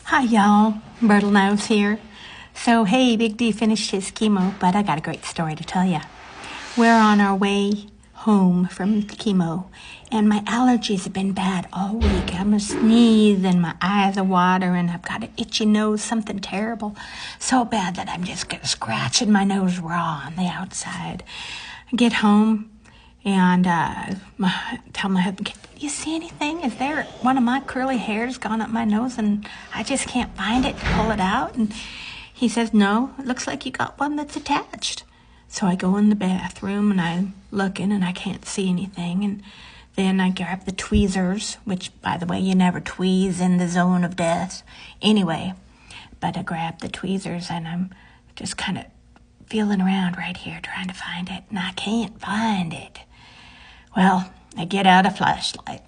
Hi, y'all. Myrtle Nose here. So, hey, Big D finished his chemo, but I got a great story to tell you. We're on our way home from chemo, and my allergies have been bad all week. I'm a sneeze, and my eyes are watering. I've got an itchy nose, something terrible. So bad that I'm just scratching my nose raw on the outside. I get home, and tell my husband, "You see anything? Is there one of my curly hairs gone up my nose and I just can't find it to pull it out?" And he says, "No, it looks like you got one that's attached." So I go in the bathroom and I'm looking and I can't see anything. And then I grab the tweezers, which, by the way, you never tweeze in the zone of death. Anyway, but I grab the tweezers and I'm just kind of feeling around right here trying to find it, and I can't find it. Well, I get out a flashlight.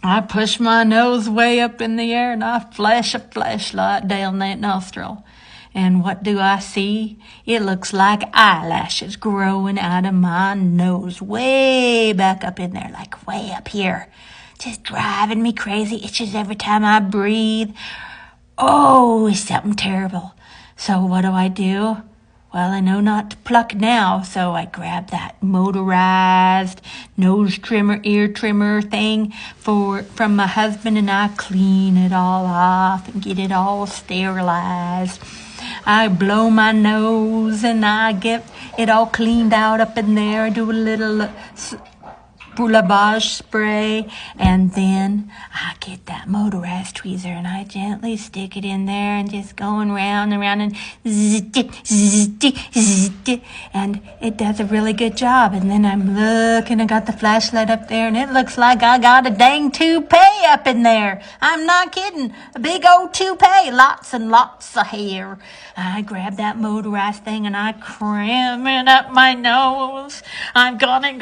I push my nose way up in the air and I flash a flashlight down that nostril. And what do I see? It looks like eyelashes growing out of my nose way back up in there, like way up here. Just driving me crazy. Itches every time I breathe. Oh, it's something terrible. So what do? Well, I know not to pluck now, so I grab that motorized nose trimmer, ear trimmer thing from my husband, and I clean it all off and get it all sterilized. I blow my nose and I get it all cleaned out up in there. I do a little lavage spray, and then I get that motorized tweezer and I gently stick it in there and just going round and round and and it does a really good job. And then I'm looking, I got the flashlight up there and it looks like I got a dang toupee up in there. I'm not kidding. A big old toupee, lots and lots of hair. I grab that motorized thing and I cram it up my nose. I'm going,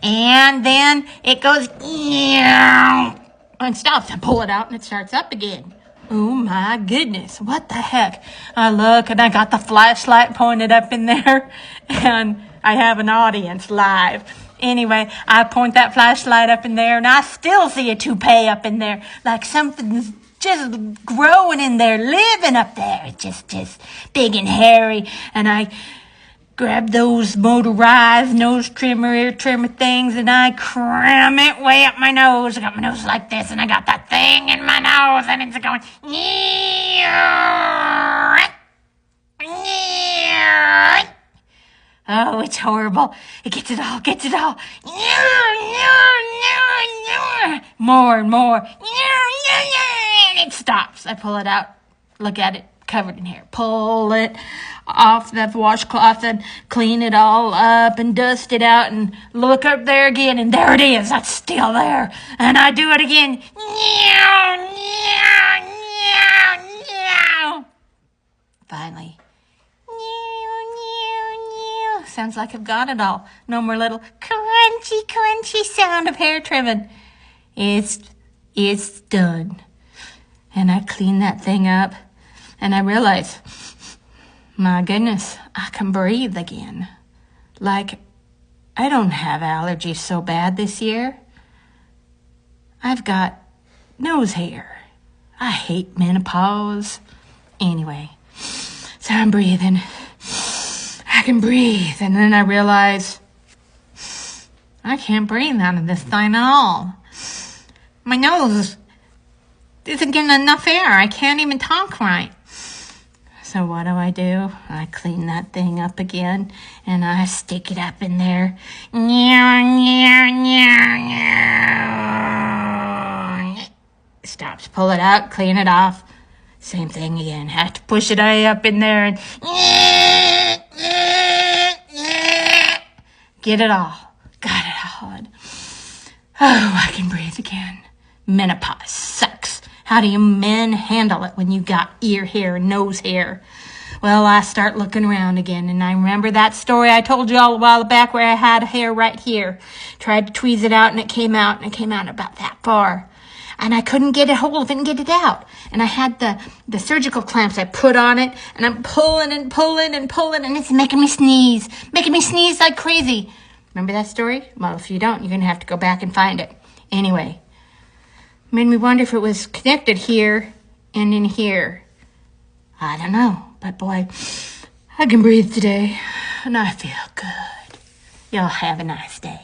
and then it goes and stops. I pull it out and it starts up again. Oh my goodness, what the heck? I look and I got the flashlight pointed up in there and I have an audience live. Anyway, I point that flashlight up in there and I still see a toupee up in there, like something's just growing in there, living up there, just big and hairy. And I grab those motorized nose trimmer, ear trimmer things, and I cram it way up my nose. I got my nose like this, and I got that thing in my nose, and it's going. Oh, it's horrible. It gets it all. More and more. And it stops. I pull it out, look at it, covered in hair. Pull it off the washcloth and clean it all up and dust it out and look up there again, and there it is. That's still there. And I do it again. Finally. Sounds like I've got it all. No more little crunchy sound of hair trimming. It's done. And I clean that thing up and I realize, my goodness, I can breathe again. Like, I don't have allergies so bad this year. I've got nose hair. I hate menopause. Anyway, so I'm breathing. I can breathe. And then I realize I can't breathe out of this thing at all. My nose isn't getting enough air. I can't even talk right. So what do? I clean that thing up again and I stick it up in there. Stops. Pull it out, clean it off. Same thing again. Have to push it up in there and get it all. Got it all. Oh, I can breathe again. Menopause sucks. How do you men handle it when you got ear hair and nose hair? Well, I start looking around again, and I remember that story I told you all a while back where I had hair right here. Tried to tweeze it out, and it came out about that far. And I couldn't get a hold of it and get it out. And I had the surgical clamps I put on it, and I'm pulling, and it's making me sneeze like crazy. Remember that story? Well, if you don't, you're going to have to go back and find it. Anyway, made me wonder if it was connected here and in here. I don't know, but boy, I can breathe today, and I feel good. Y'all have a nice day.